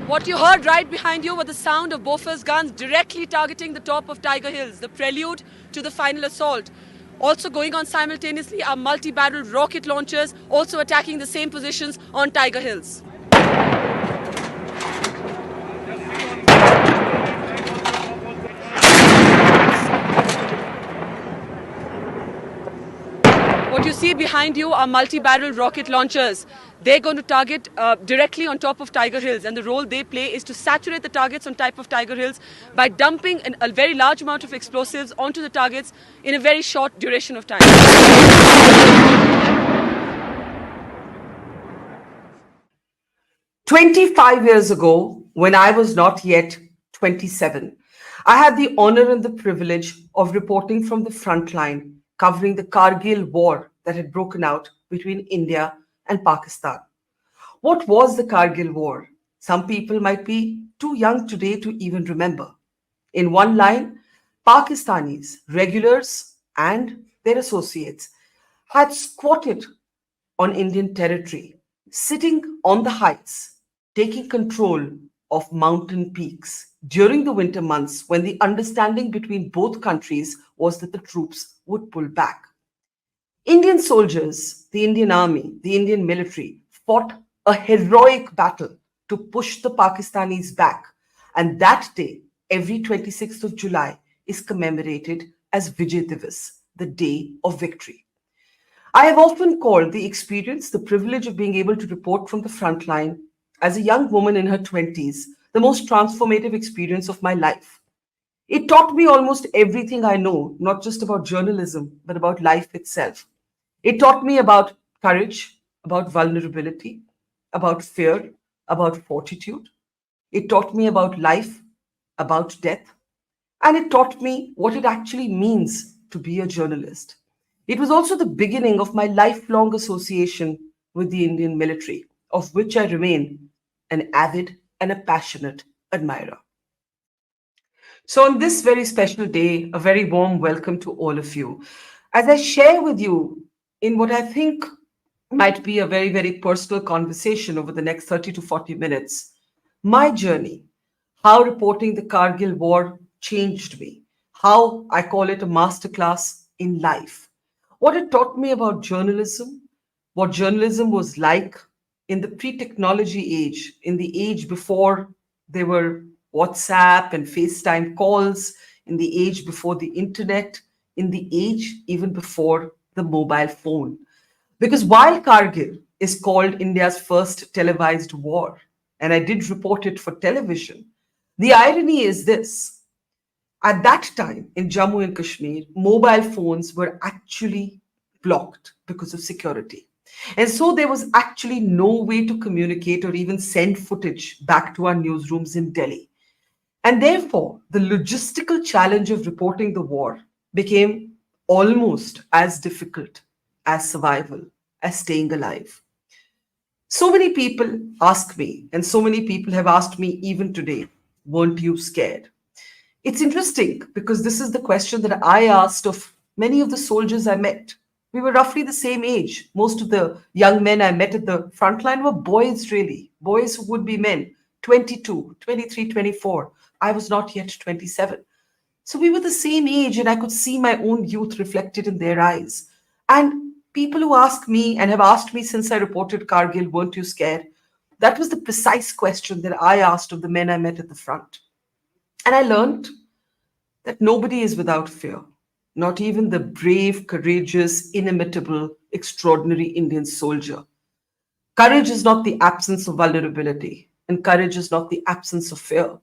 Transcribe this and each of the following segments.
What you heard right behind you were the sound of Bofors guns directly targeting the top of Tiger Hills, the prelude to the final assault. Also going on simultaneously are multi-barrel rocket launchers also attacking the same positions on Tiger Hills. What you see behind you are multi-barrel rocket launchers. They're going to target directly on top of Tiger Hills, and the role they play is to saturate the targets on top of Tiger Hills by dumping a very large amount of explosives onto the targets in a very short duration of time. 25 years ago, when I was not yet 27, I had the honor and the privilege of reporting from the front line, covering the Kargil war that had broken out between India and Pakistan. What was the Kargil war? Some people might be too young today to even remember. In one line, Pakistanis, regulars, and their associates had squatted on Indian territory, sitting on the heights, taking control of mountain peaks during the winter months when the understanding between both countries was that the troops would pull back. Indian soldiers, the Indian army, the Indian military fought a heroic battle to push the Pakistanis back. And that day, every 26th of July, is commemorated as Vijay Diwas, the day of victory. I have often called the experience, the privilege of being able to report from the front line as a young woman in her 20s, the most transformative experience of my life. It taught me almost everything I know, not just about journalism, but about life itself. It taught me about courage, about vulnerability, about fear, about fortitude. It taught me about life, about death, and it taught me what it actually means to be a journalist. It was also the beginning of my lifelong association with the Indian military, of which I remain an avid and a passionate admirer. So, on this very special day, a very warm welcome to all of you. As I share with you in what I think might be a very, very personal conversation over the next 30 to 40 minutes, my journey, how reporting the Kargil war changed me, how I call it a masterclass in life, what it taught me about journalism, what journalism was like in the pre technology age, in the age before there were WhatsApp and FaceTime calls, in the age before the internet, in the age even before the mobile phone. Because while Kargil is called India's first televised war, and I did report it for television, the irony is this. At that time in Jammu and Kashmir, mobile phones were actually blocked because of security. And so there was actually no way to communicate or even send footage back to our newsrooms in Delhi. And therefore, the logistical challenge of reporting the war became almost as difficult as survival, as staying alive. So many people ask me, and so many people have asked me even today, weren't you scared? It's interesting because this is the question that I asked of many of the soldiers I met. We were roughly the same age. Most of the young men I met at the front line were boys, really, boys who would be men, 22, 23, 24. I was not yet 27. So we were the same age, and I could see my own youth reflected in their eyes. And people who ask me and have asked me since I reported Kargil, weren't you scared? That was the precise question that I asked of the men I met at the front. And I learned that nobody is without fear, not even the brave, courageous, inimitable, extraordinary Indian soldier. Courage is not the absence of vulnerability, and courage is not the absence of fear.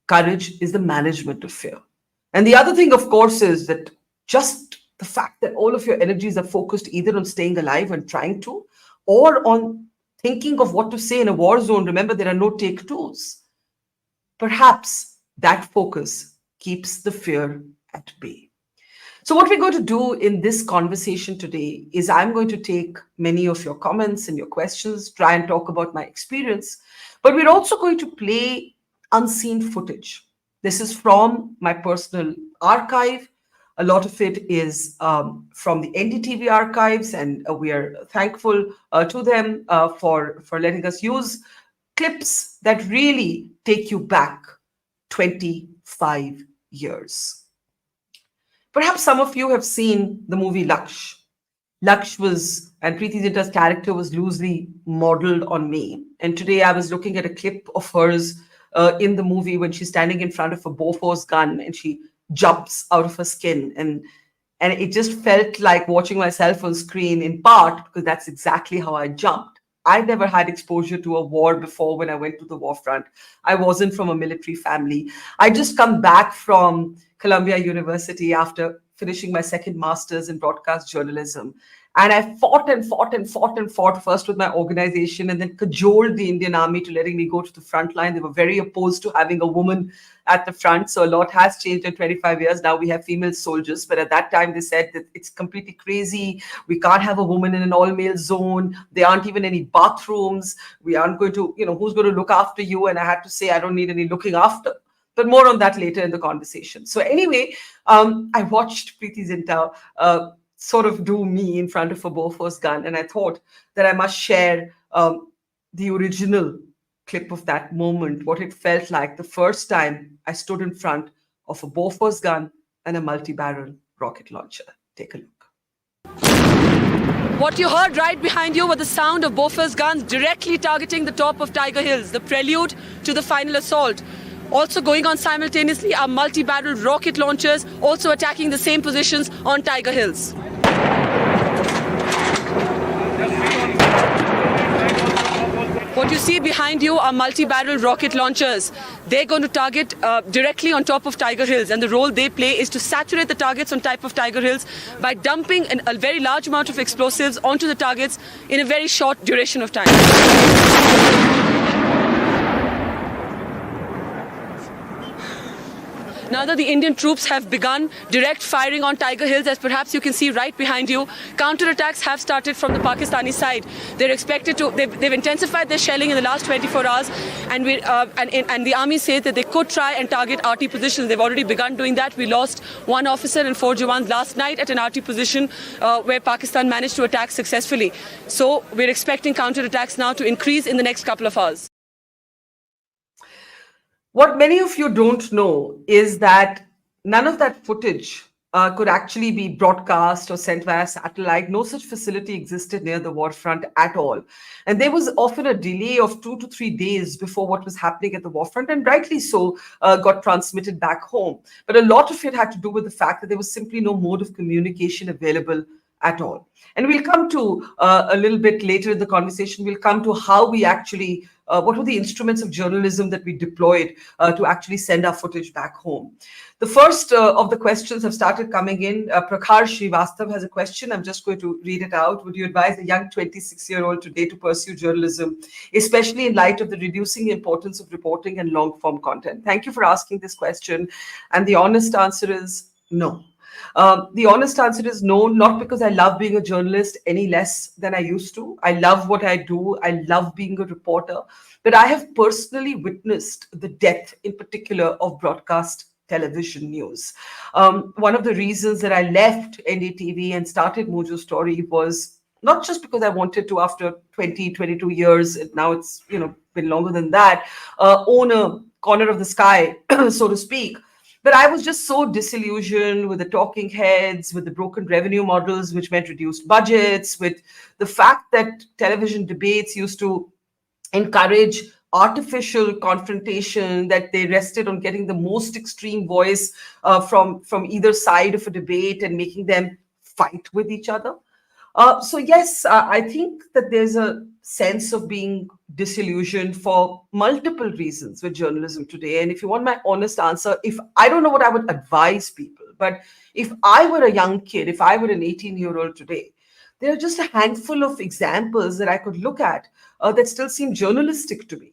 Courage is the management of fear. And the other thing, of course, is that just the fact that all of your energies are focused either on staying alive and trying to, or on thinking of what to say in a war zone. Remember, there are no take twos. Perhaps that focus keeps the fear at bay. So, what we're going to do in this conversation today is I'm going to take many of your comments and your questions, try and talk about my experience, but we're also going to play unseen footage. This is from my personal archive. A lot of it is from the NDTV archives, and we are thankful to them for letting us use clips that really take you back 25 years. Perhaps some of you have seen the movie Laksh. Laksh was, and Preeti Zinta's character was loosely modeled on me. And today I was looking at a clip of hers in the movie when she's standing in front of a Bofors gun and she jumps out of her skin. And it just felt like watching myself on screen, in part because that's exactly how I jumped. I never had exposure to a war before when I went to the war front. I wasn't from a military family. I just come back from Columbia University after finishing my second master's in broadcast journalism. And I fought and fought and fought and fought first with my organization and then cajoled the Indian Army to letting me go to the front line. They were very opposed to having a woman at the front. So a lot has changed in 25 years. Now we have female soldiers. But at that time, they said that it's completely crazy. We can't have a woman in an all-male zone. There aren't even any bathrooms. We aren't going to, who's going to look after you? And I had to say, I don't need any looking after. But more on that later in the conversation. So anyway, I watched Preeti Zinta sort of do me in front of a Bofors gun. And I thought that I must share the original clip of that moment, what it felt like the first time I stood in front of a Bofors gun and a multi-barrel rocket launcher. Take a look. What you heard right behind you were the sound of Bofors guns directly targeting the top of Tiger Hills, the prelude to the final assault. Also going on simultaneously are multi-barrel rocket launchers also attacking the same positions on Tiger Hills. What you see behind you are multi-barrel rocket launchers. They're going to target directly on top of Tiger Hills, and the role they play is to saturate the targets on top of Tiger Hills by dumping a very large amount of explosives onto the targets in a very short duration of time. Now that the Indian troops have begun direct firing on Tiger Hills, as perhaps you can see right behind you, counterattacks have started from the Pakistani side. They're expected to. They've intensified their shelling in the last 24 hours, and the army says that they could try and target RT positions. They've already begun doing that. We lost one officer and 4 Jawans last night at an RT position where Pakistan managed to attack successfully. So we're expecting counterattacks now to increase in the next couple of hours. What many of you don't know is that none of that footage could actually be broadcast or sent via satellite. No such facility existed near the war front at all. And there was often a delay of 2 to 3 days before what was happening at the war front, and rightly so, got transmitted back home. But a lot of it had to do with the fact that there was simply no mode of communication available at all. And we'll come to a little bit later in the conversation, we'll come to how we actually, what were the instruments of journalism that we deployed to actually send our footage back home. The first of the questions have started coming in. Prakhar Srivastav has a question. I'm just going to read it out. Would you advise a young 26-year-old today to pursue journalism, especially in light of the reducing importance of reporting and long-form content? Thank you for asking this question. And the honest answer is no. The honest answer is no, not because I love being a journalist any less than I used to. I love what I do. I love being a reporter. But I have personally witnessed the death, in particular, of broadcast television news. One of the reasons that I left NDTV and started Mojo Story was not just because I wanted to, after 20, 22 years, now it's been longer than that, own a corner of the sky, so to speak. But I was just so disillusioned with the talking heads, with the broken revenue models, which meant reduced budgets, with the fact that television debates used to encourage artificial confrontation, that they rested on getting the most extreme voice from either side of a debate and making them fight with each other. So yes, I think that there's a sense of being disillusioned for multiple reasons with journalism today. And if you want my honest answer, I don't know what I would advise people, but if I were a young kid, if I were an 18-year-old today, there are just a handful of examples that I could look at that still seem journalistic to me.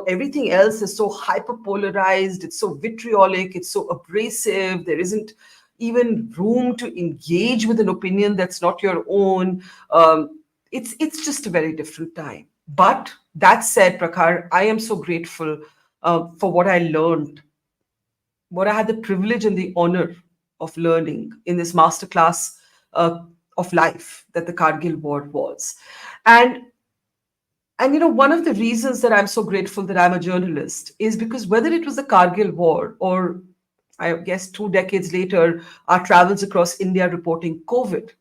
Everything else is so hyper-polarized, it's so vitriolic, it's so abrasive, there isn't even room to engage with an opinion that's not your own. It's just a very different time. But that said, Prakhar, I am so grateful for what I learned, what I had the privilege and the honor of learning in this masterclass of life that the Kargil War was. And And one of the reasons that I'm so grateful that I'm a journalist is because whether it was the Kargil War or I guess 2 decades later, our travels across India reporting COVID,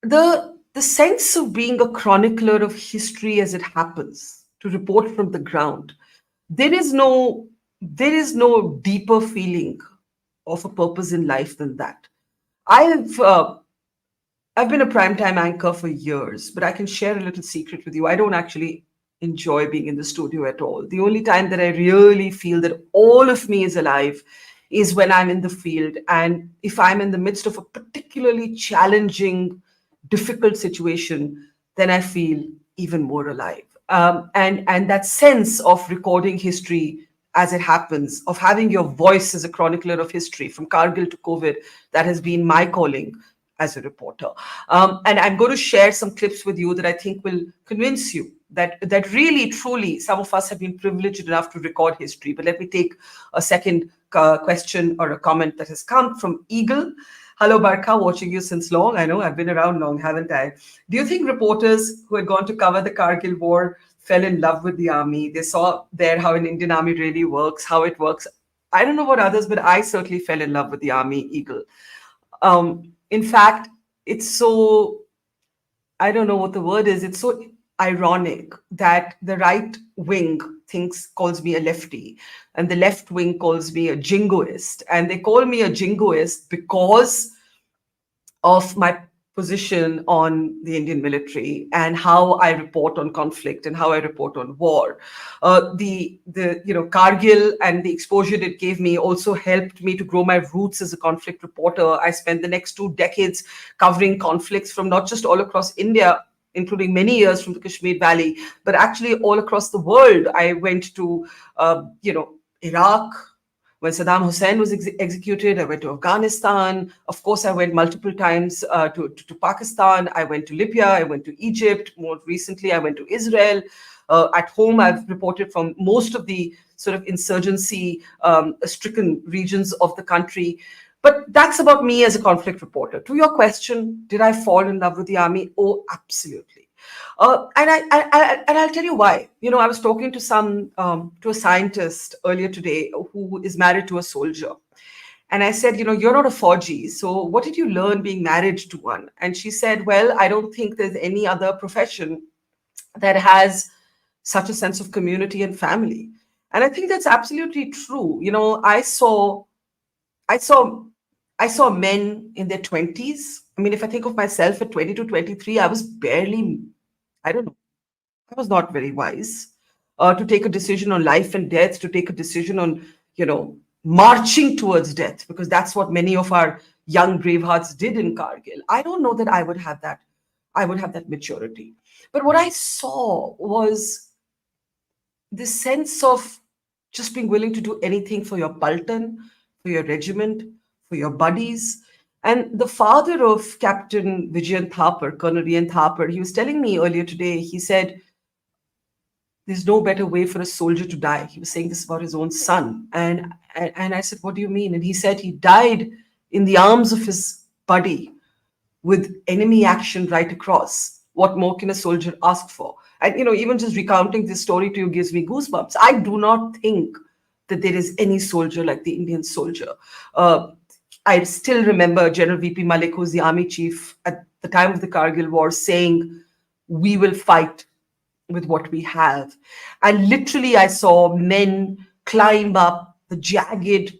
the sense of being a chronicler of history as it happens, to report from the ground, there is no there is no deeper feeling of a purpose in life than that. I've been a primetime anchor for years, but I can share a little secret with you. I don't actually enjoy being in the studio at all. The only time that I really feel that all of me is alive is when I'm in the field. And if I'm in the midst of a particularly challenging, difficult situation, then I feel even more alive. And that sense of recording history as it happens, of having your voice as a chronicler of history from Kargil to COVID, that has been my calling as a reporter. And I'm going to share some clips with you that I think will convince you that really, truly, some of us have been privileged enough to record history. But let me take a second question or a comment that has come from Eagle. Hello, Barkha, watching you since long. I know I've been around long, haven't I? Do you think reporters who had gone to cover the Kargil War fell in love with the army? They saw there how an Indian army really works, how it works. I don't know about others, but I certainly fell in love with the army, Eagle. In fact, it's so, I don't know what the word is, it's so ironic that the right wing calls me a lefty, and the left wing calls me a jingoist. And they call me a jingoist because of my position on the Indian military and how I report on conflict and how I report on war. The Kargil and the exposure it gave me also helped me to grow my roots as a conflict reporter. I spent the next 2 decades covering conflicts from not just all across India, including many years from the Kashmir Valley, but actually all across the world. I went to, Iraq, when Saddam Hussein was executed. I went to Afghanistan. Of course, I went multiple times to Pakistan. I went to Libya. I went to Egypt. More recently, I went to Israel. At home, I've reported from most of the sort of insurgency-stricken regions of the country. But that's about me as a conflict reporter. To your question, did I fall in love with the army? Oh, absolutely. And I'll tell you why. I was talking to a scientist earlier today who is married to a soldier, and I said, you're not a Fauji, so what did you learn being married to one? And she said, well, I don't think there's any other profession that has such a sense of community and family. And I think that's absolutely true. I saw I saw men in their 20s. I mean, if I think of myself at 22, 23, I was barely, I don't know, I was not very wise to take a decision on life and death, to take a decision on, marching towards death, because that's what many of our young bravehearts did in Kargil. I don't know that I would have that. I would have that maturity. But what I saw was this sense of just being willing to do anything for your Paltan, for your regiment, for your buddies. And the father of Captain Vijay Thapar, Colonel Rian Thapar, he was telling me earlier today, he said, there's no better way for a soldier to die. He was saying this about his own son. And I said, what do you mean? And he said he died in the arms of his buddy with enemy action right across. What more can a soldier ask for? And even just recounting this story to you gives me goosebumps. I do not think that there is any soldier like the Indian soldier. I still remember General VP Malik, who's the army chief at the time of the Kargil War, saying, "We will fight with what we have." And literally, I saw men climb up the jagged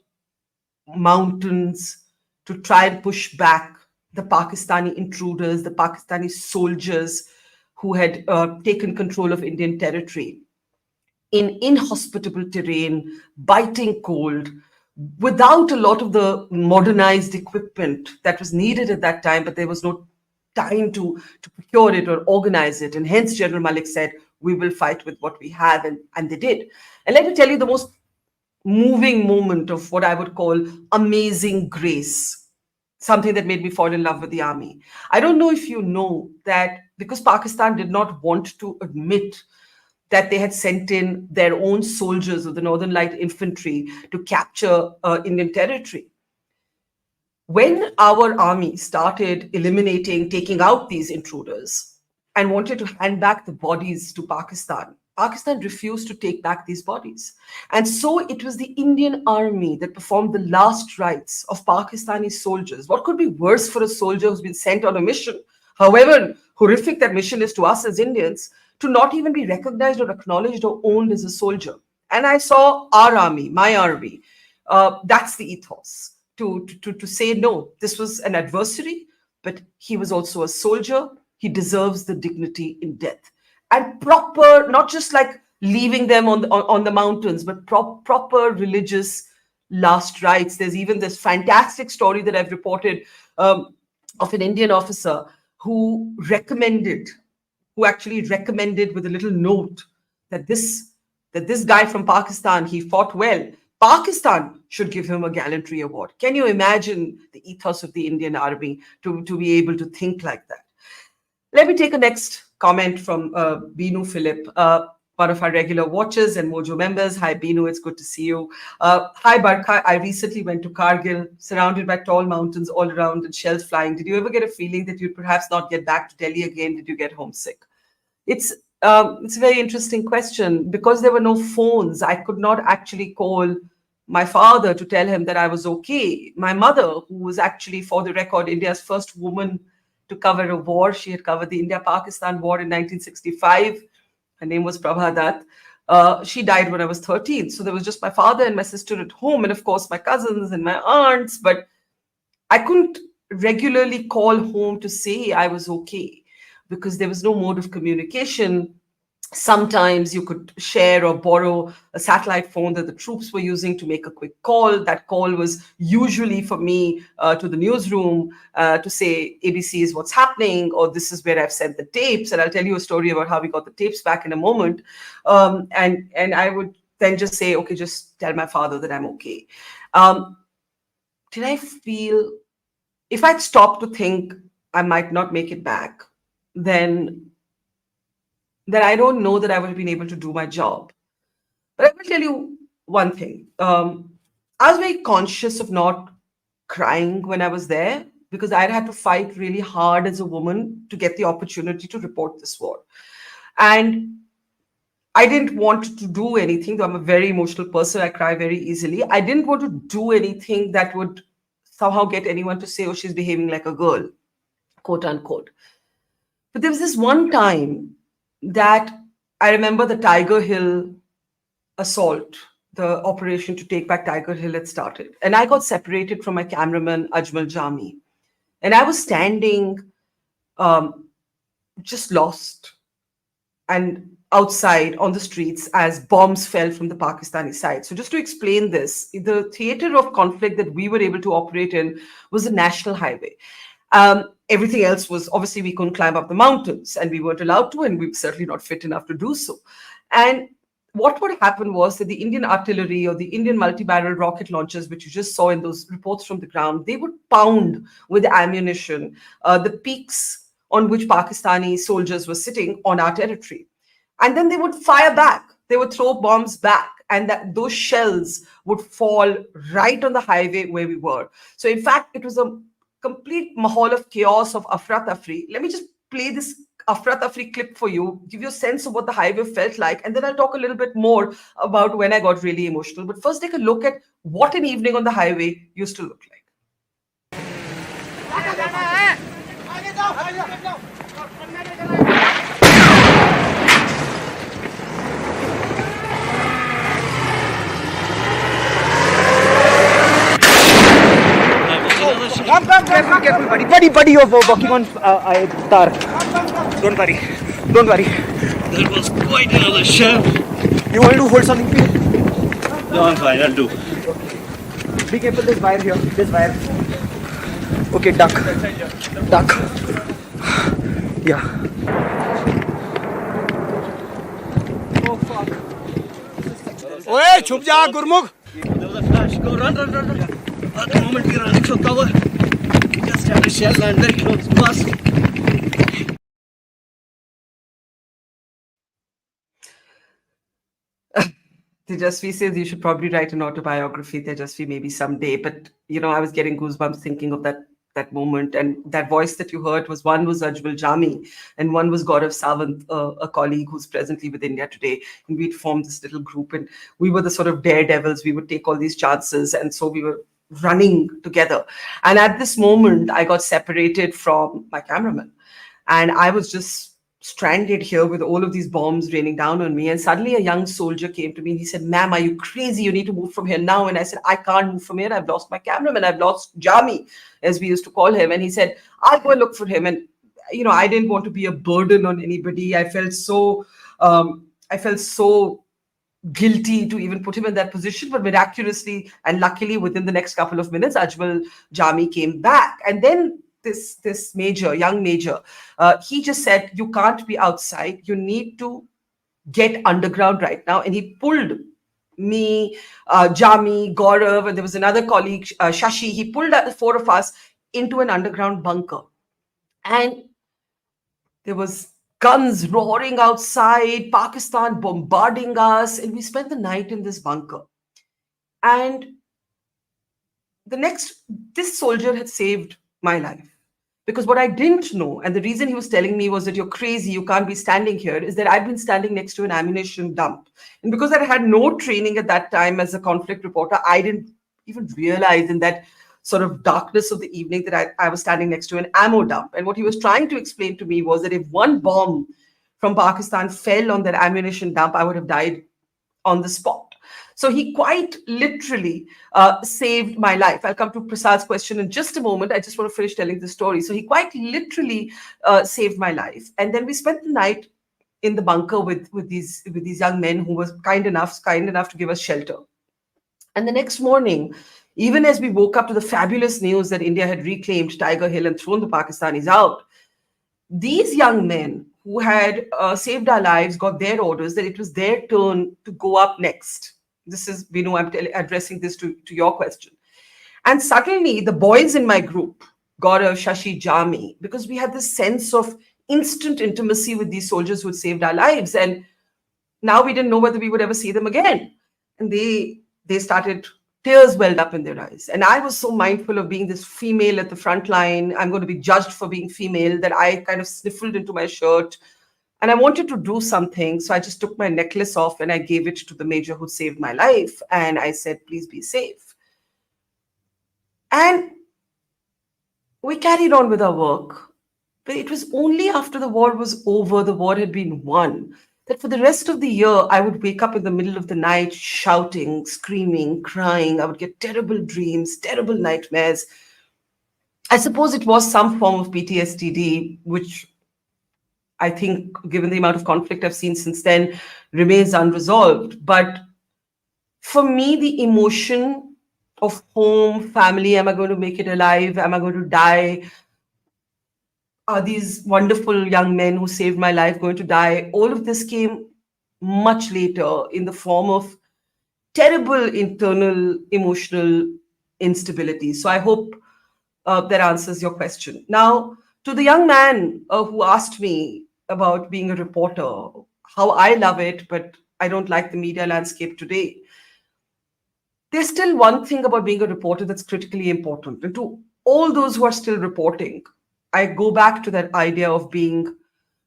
mountains to try and push back the Pakistani intruders, the Pakistani soldiers who had taken control of Indian territory in inhospitable terrain, biting cold, without a lot of the modernized equipment that was needed at that time, but there was no time to procure it or organize it. And hence General Malik said, we will fight with what we have, and they did. And let me tell you the most moving moment of what I would call amazing grace, something that made me fall in love with the army. I don't know if you know that because Pakistan did not want to admit that they had sent in their own soldiers of the Northern Light Infantry to capture Indian territory. When our army started eliminating, taking out these intruders, and wanted to hand back the bodies to Pakistan. Pakistan refused to take back these bodies. And so it was the Indian army that performed the last rites of Pakistani soldiers. What could be worse for a soldier who's been sent on a mission, however horrific that mission is to us as Indians, to not even be recognized or acknowledged or owned as a soldier? And I saw our army, my army. That's the ethos to say, no, this was an adversary, but he was also a soldier. He deserves the dignity in death. And proper, not just like leaving them on the mountains, but proper religious last rites. There's even this fantastic story that I've reported of an Indian officer who actually recommended with a little note that this guy from Pakistan, he fought well. Pakistan should give him a gallantry award. Can you imagine the ethos of the Indian army to be able to think like that? Let me take a next comment from Binu Philip, one of our regular watchers and Mojo members. Hi, Binu, it's good to see you. Hi, Barkha. I recently went to Kargil, surrounded by tall mountains all around and shells flying. Did you ever get a feeling that you'd perhaps not get back to Delhi again? Did you get homesick? It's a very interesting question. Because there were no phones, I could not actually call my father to tell him that I was okay. My mother, who was actually, for the record, India's first woman to cover a war. She had covered the India-Pakistan war in 1965. Her name was Barkha Dutt. She died when I was 13. So there was just my father and my sister at home, and of course my cousins and my aunts. But I couldn't regularly call home to say I was okay because there was no mode of communication. Sometimes you could share or borrow a satellite phone that the troops were using to make a quick call. That call was usually for me to the newsroom to say ABC is what's happening, or this is where I've sent the tapes. And I'll tell you a story about how we got the tapes back in a moment. And I would then just say, okay, just tell my father that I'm okay. Did I feel, if I'd stopped to think I might not make it back, then I don't know that I would have been able to do my job. But I will tell you one thing. I was very conscious of not crying when I was there because I'd had to fight really hard as a woman to get the opportunity to report this war. And I didn't want to do anything, though I'm a very emotional person. I cry very easily. I didn't want to do anything that would somehow get anyone to say, oh, she's behaving like a girl, quote unquote. But there was this one time that I remember the Tiger Hill assault, the operation to take back Tiger Hill had started. And I got separated from my cameraman, Ajmal Jami. And I was standing just lost and outside on the streets as bombs fell from the Pakistani side. So just to explain this, the theater of conflict that we were able to operate in was a national highway. Everything else was, obviously, we couldn't climb up the mountains and we weren't allowed to, and we were certainly not fit enough to do so. And what would happen was that the Indian artillery or the Indian multi-barrel rocket launchers, which you just saw in those reports from the ground, they would pound with ammunition the peaks on which Pakistani soldiers were sitting on our territory. And then they would fire back. They would throw bombs back, and those shells would fall right on the highway where we were. So in fact, it was a complete mahal of chaos, of afra-tafri. Let me just play this afra-tafri clip for you, give you a sense of what the highway felt like, and then I'll talk a little bit more about when I got really emotional. But first, take a look at what an evening on the highway used to look like. Careful, buddy, you're walking on tar. Don't worry. That was quite another shot. You want to hold something, please? No, I'm fine, I'll do. Be careful, this wire here. Okay, duck. Yeah. Oh, fuck. Oye, chup ja, Gurmukh. There was a flash. Go, run. At the moment we are running from cover, we just had a shell land very close to us. Tejasvi says you should probably write an autobiography, Tejasvi, maybe someday. But, I was getting goosebumps thinking of that that moment. And that voice that you heard was Ajmal Jami and one was Gaurav Sawant, a colleague who's presently with India Today. And we'd formed this little group and we were the sort of daredevils. We would take all these chances. And so we were running together. And at this moment, I got separated from my cameraman. And I was just stranded here with all of these bombs raining down on me. And suddenly a young soldier came to me and he said, "Ma'am, are you crazy? You need to move from here now." And I said, "I can't move from here. I've lost my cameraman. I've lost Jami," as we used to call him. And he said, "I'll go and look for him." And, I didn't want to be a burden on anybody. I felt so guilty to even put him in that position. But miraculously and luckily, within the next couple of minutes, Ajmal Jami came back. And then this young major, he just said, "You can't be outside. You need to get underground right now." And he pulled me, Jami, Gaurav, and there was another colleague, Shashi. He pulled the four of us into an underground bunker. And there was guns roaring outside, Pakistan bombarding us, and we spent the night in this bunker. And this soldier had saved my life. Because what I didn't know, and the reason he was telling me was that "You're crazy, you can't be standing here," is that I'd been standing next to an ammunition dump. And because I had no training at that time as a conflict reporter, I didn't even realize in that sort of darkness of the evening that I was standing next to an ammo dump. And what he was trying to explain to me was that if one bomb from Pakistan fell on that ammunition dump, I would have died on the spot. So he quite literally saved my life. I'll come to Prasad's question in just a moment. I just want to finish telling the story. So he quite literally saved my life. And then we spent the night in the bunker with these young men who was kind enough to give us shelter. And the next morning, even as we woke up to the fabulous news that India had reclaimed Tiger Hill and thrown the Pakistanis out, these young men who had saved our lives got their orders that it was their turn to go up next. This is, Binu, I'm addressing this to your question. And suddenly the boys in my group, Gaurav, Shashi, Jami, because we had this sense of instant intimacy with these soldiers who had saved our lives. And now we didn't know whether we would ever see them again. And they started, tears welled up in their eyes. And I was so mindful of being this female at the front line. I'm going to be judged for being female that I kind of sniffled into my shirt. And I wanted to do something. So I just took my necklace off and I gave it to the major who saved my life. And I said, "Please be safe." And we carried on with our work. But it was only after the war was over, the war had been won, that for the rest of the year, I would wake up in the middle of the night shouting, screaming, crying. I would get terrible dreams, terrible nightmares. I suppose it was some form of PTSD, which I think, given the amount of conflict I've seen since then, remains unresolved. But for me, the emotion of home, family, am I going to make it alive? Am I going to die? Are these wonderful young men who saved my life going to die? All of this came much later in the form of terrible internal emotional instability. So I hope that answers your question. Now, to the young man who asked me about being a reporter, how I love it, but I don't like the media landscape today. There's still one thing about being a reporter that's critically important. And to all those who are still reporting, I go back to that idea of being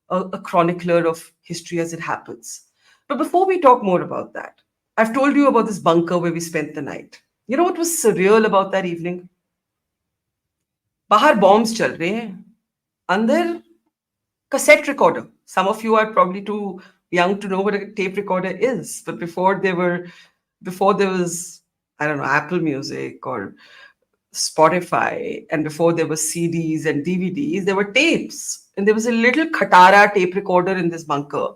a chronicler of history as it happens. But before we talk more about that, I've told you about this bunker where we spent the night. You know what was surreal about that evening? Bahar bombs chal rahe hain. Andar cassette recorder. Some of you are probably too young to know what a tape recorder is. But before there was, I don't know, Apple Music or Spotify, and before there were CDs and DVDs, there were tapes. And there was a little Khatara tape recorder in this bunker.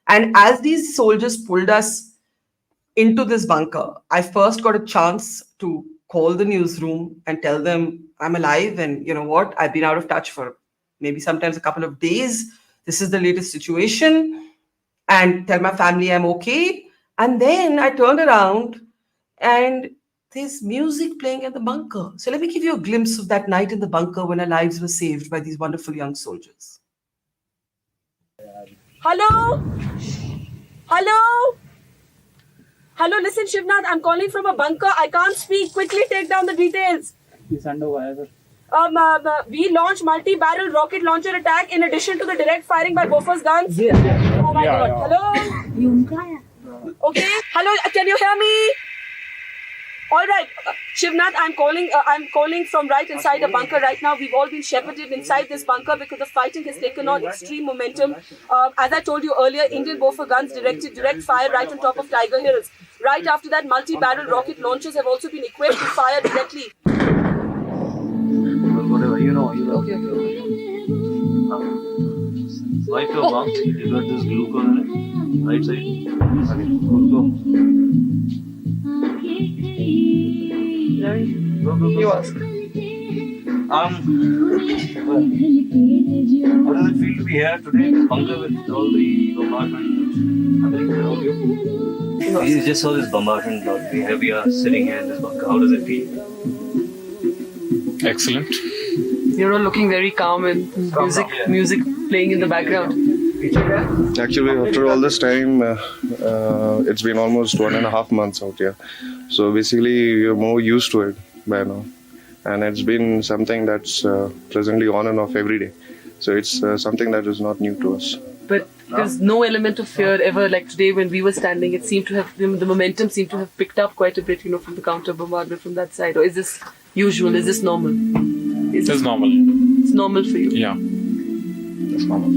And as these soldiers pulled us into this bunker, I first got a chance to call the newsroom and tell them I'm alive. And you know what? I've been out of touch for maybe sometimes a couple of days. This is the latest situation. And tell my family I'm okay. And then I turned around and there's music playing in the bunker. So let me give you a glimpse of that night in the bunker when our lives were saved by these wonderful young soldiers. Hello? Hello? Hello, listen, Shivnath, I'm calling from a bunker. I can't speak. Quickly take down the details. He's underwire, sir. We launched multi-barrel rocket launcher attack in addition to the direct firing by Bofors guns. Oh my God. Hello? Okay. Hello, can you hear me? All right, Shivnath, I'm calling from right inside a bunker right now. We've all been shepherded inside this bunker because the fighting has taken on extreme momentum. As I told you earlier, Indian Bofors guns directed direct fire right on top of Tiger Hills. Right after that, multi-barrel rocket launchers have also been equipped to fire directly. Whatever, you know. Okay. Wipe your mouth. You got this glucose in it. Right side. Okay, go. Go. You ask. What does it feel to be here today in this bunker with all the bombardment happening around you? You just saw this bombardment. We are sitting here in this bunker. How does it feel? Excellent. You're all looking very calm and music playing in the background. Actually, after all this time, it's been almost 1.5 months out here. So basically, we're more used to it by now. And it's been something that's presently on and off every day. So it's something that is not new to us. But there's no element of fear ever. Like today when we were standing, it seemed to have, the momentum seemed to have picked up quite a bit, from the counter bombardment from that side. Or is this usual? Is this normal? It's normal. It's normal for you? Yeah. It's normal.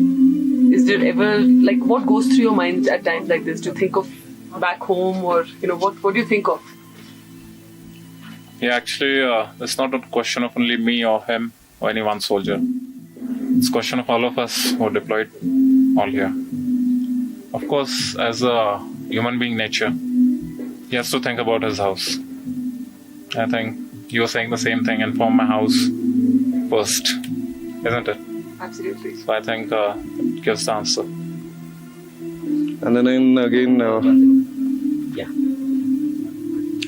Is there ever, what goes through your mind at times like this? Do you think of back home or, what do you think of? Yeah, actually, it's not a question of only me or him or any one soldier. It's a question of all of us who are deployed all here. Of course, as a human being nature, he has to think about his house. I think you are saying the same thing, inform my house first, isn't it? Absolutely. So I think it gives the answer. And then again,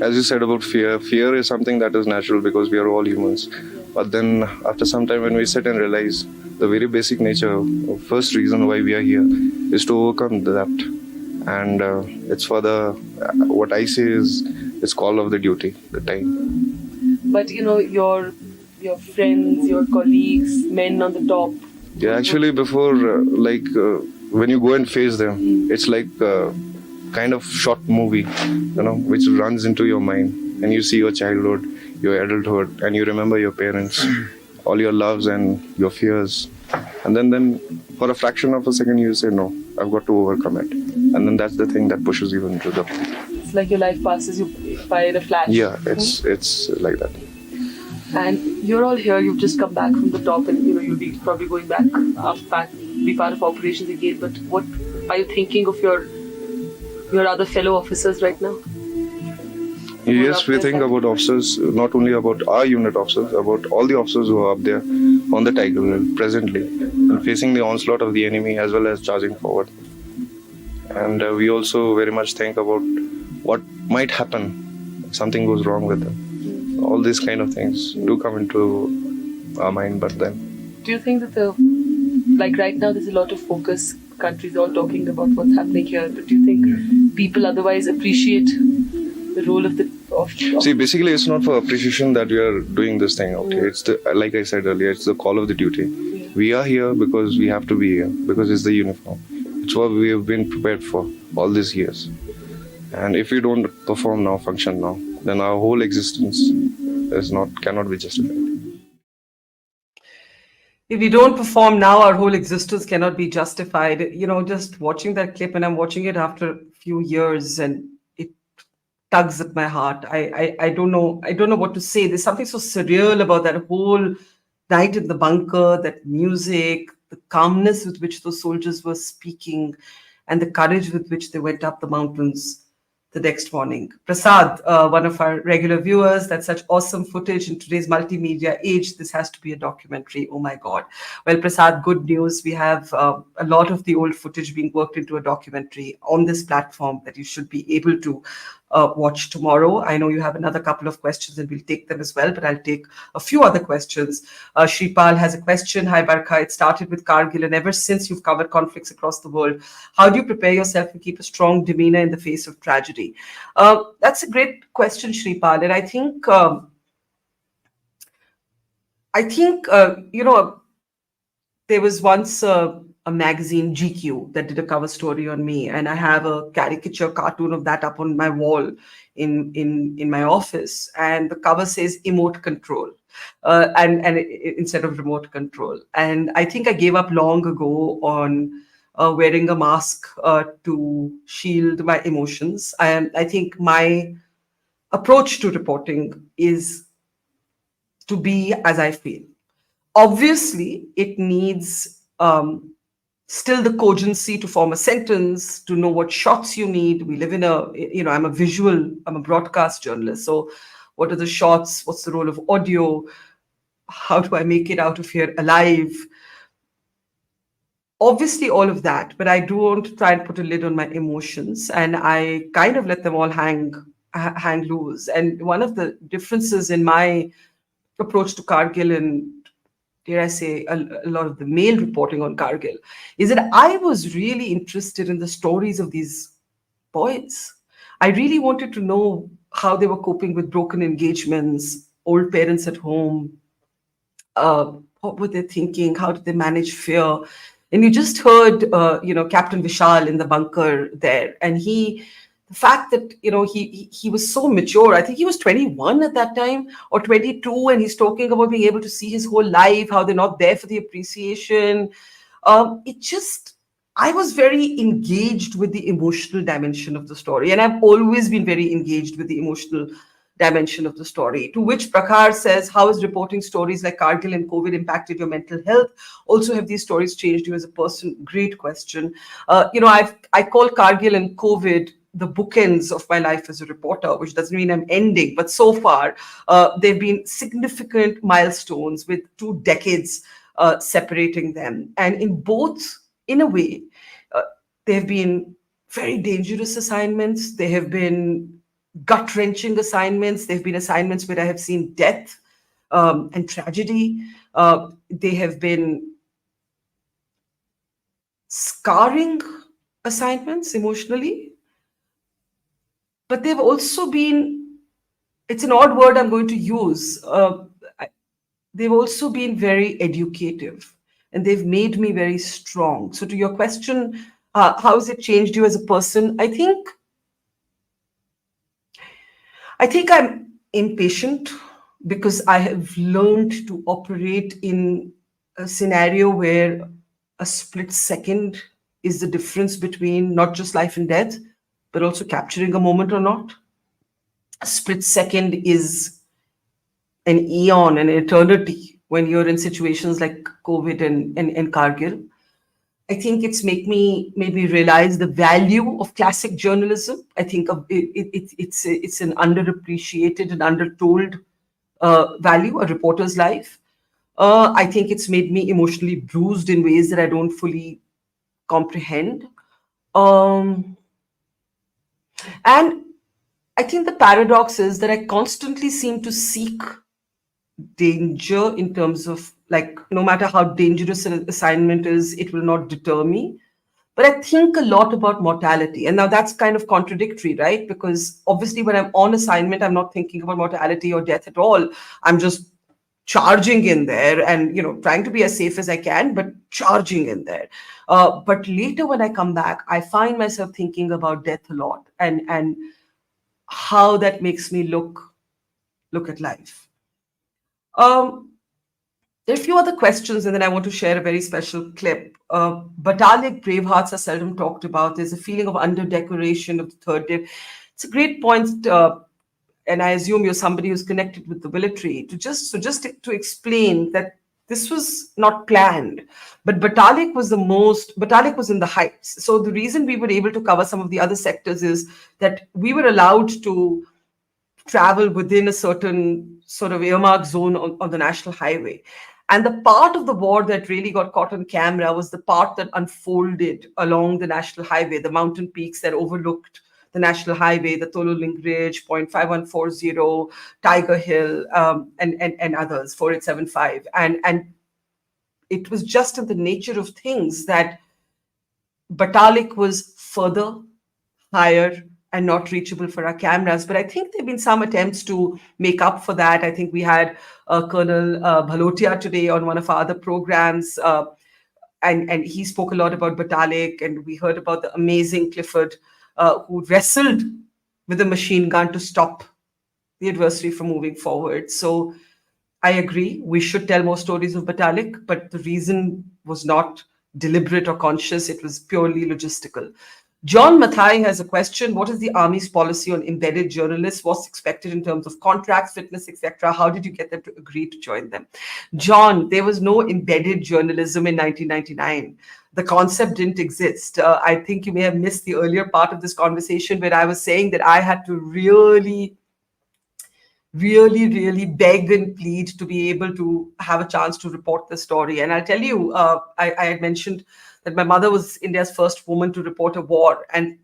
as you said about fear is something that is natural because we are all humans. But then after some time when we sit and realize the very basic nature, first reason why we are here is to overcome that. And it's for what I say is, it's call of the duty, the time. But your friends, your colleagues, men on the top. Yeah, actually before, when you go and face them, it's like kind of short movie, which runs into your mind, and you see your childhood, your adulthood, and you remember your parents, all your loves and your fears, and then for a fraction of a second you say, no, I've got to overcome it, and then that's the thing that pushes you into the. It's like your life passes you by in a flash. Yeah, it's like that. And you're all here. You've just come back from the top, and you'll be probably going back, be part of operations again. But what are you thinking of your other fellow officers right now? Yes, we think about officers, not only about our unit officers, about all the officers who are up there on the Tiger Hill presently and facing the onslaught of the enemy as well as charging forward. And we also very much think about what might happen if something goes wrong with them. All these kind of things do come into our mind, but then. Do you think that right now there's a lot of focus, countries all talking about what's happening here, but do you think people otherwise appreciate the role of See, basically it's not for appreciation that we are doing this thing out here. It's like I said earlier, it's the call of the duty. Yeah. We are here because we have to be here, because it's the uniform. It's what we have been prepared for all these years. And if we don't perform now, function now, then our whole existence cannot be justified. If we don't perform now, our whole existence cannot be justified. Just watching that clip, and I'm watching it after a few years, and it tugs at my heart. I don't know what to say. There's something so surreal about that whole night in the bunker, that music, the calmness with which those soldiers were speaking, and the courage with which they went up the mountains the next morning. Prasad, one of our regular viewers, that's such awesome footage in today's multimedia age. This has to be a documentary. Oh my God. Well, Prasad, good news. We have a lot of the old footage being worked into a documentary on this platform that you should be able to watch tomorrow. I know you have another couple of questions and we'll take them as well, but I'll take a few other questions. Shripal has a question. Hi, Barkha. It started with Kargil, and ever since you've covered conflicts across the world, how do you prepare yourself and keep a strong demeanor in the face of tragedy? That's a great question, Shripal. And I think I think, there was once a magazine, GQ, that did a cover story on me, and I have a caricature cartoon of that up on my wall in my office, and the cover says "emote control," instead of remote control. And I think I gave up long ago on wearing a mask to shield my emotions. I think my approach to reporting is to be as I feel. Obviously, it needs still the cogency to form a sentence, to know what shots you need. We live in I'm a broadcast journalist. So, what are the shots? What's the role of audio? How do I make it out of here alive? Obviously, all of that, but I do want to try and put a lid on my emotions, and I kind of let them all hang loose. And one of the differences in my approach to Kargil, and dare I say, a lot of the mail reporting on Kargil, is that I was really interested in the stories of these boys. I really wanted to know how they were coping with broken engagements, old parents at home. What were they thinking? How did they manage fear? And you just heard, Captain Vishal in the bunker there, and the fact that he was so mature. I think he was 21 at that time or 22, and he's talking about being able to see his whole life, how they're not there for the appreciation. I was very engaged with the emotional dimension of the story, and I've always been very engaged with the emotional dimension of the story. To which Prakhar says, how has reporting stories like Kargil and COVID impacted your mental health? Also, have these stories changed you as a person? Great question. I call Kargil and COVID the bookends of my life as a reporter, which doesn't mean I'm ending, but so far there have been significant milestones with 2 decades separating them. And in both, in a way, there have been very dangerous assignments. There have been gut-wrenching assignments. There have been assignments where I have seen death and tragedy. They have been scarring assignments emotionally. But they've also been, it's an odd word I'm going to use, they've also been very educative, and they've made me very strong. So to your question, how has it changed you as a person? I think I'm impatient because I have learned to operate in a scenario where a split second is the difference between not just life and death, but also capturing a moment or not. A split second is an eon, an eternity when you're in situations like COVID and Kargil. I think it's made me realize the value of classic journalism. I think it's an underappreciated and undertold value, a reporter's life. I think it's made me emotionally bruised in ways that I don't fully comprehend. And I think the paradox is that I constantly seem to seek danger in terms of, like, no matter how dangerous an assignment is, it will not deter me. But I think a lot about mortality. And now that's kind of contradictory, right? Because obviously when I'm on assignment, I'm not thinking about mortality or death at all. I'm just charging in there and, trying to be as safe as I can, but charging in there. But later when I come back, I find myself thinking about death a lot, and how that makes me look at life. There are a few other questions, and then I want to share a very special clip. Battalic Bravehearts are seldom talked about. There's a feeling of under-decoration of the third day. It's a great point, and I assume you're somebody who's connected with the military. To explain that this was not planned, but Battalic was in the heights. So the reason we were able to cover some of the other sectors is that we were allowed to travel within a certain sort of earmark zone on the national highway. And the part of the war that really got caught on camera was the part that unfolded along the national highway, the mountain peaks that overlooked the national highway, the Toluling Ridge, 0.5140, Tiger Hill, and others, 4875. And it was just in the nature of things that Batalik was further, higher, and not reachable for our cameras. But I think there have been some attempts to make up for that. I think we had Colonel Bhalotia today on one of our other programs, and he spoke a lot about Batalik, and we heard about the amazing Clifford who wrestled with a machine gun to stop the adversary from moving forward. So I agree, we should tell more stories of Batalik, but the reason was not deliberate or conscious, it was purely logistical. John Mathai has a question. What is the Army's policy on embedded journalists? What's expected in terms of contracts, fitness, etc.? How did you get them to agree to join them? John, there was no embedded journalism in 1999. The concept didn't exist. I think you may have missed the earlier part of this conversation where I was saying that I had to really beg and plead to be able to have a chance to report the story. And I'll tell you, I had mentioned that my mother was India's first woman to report a war. And,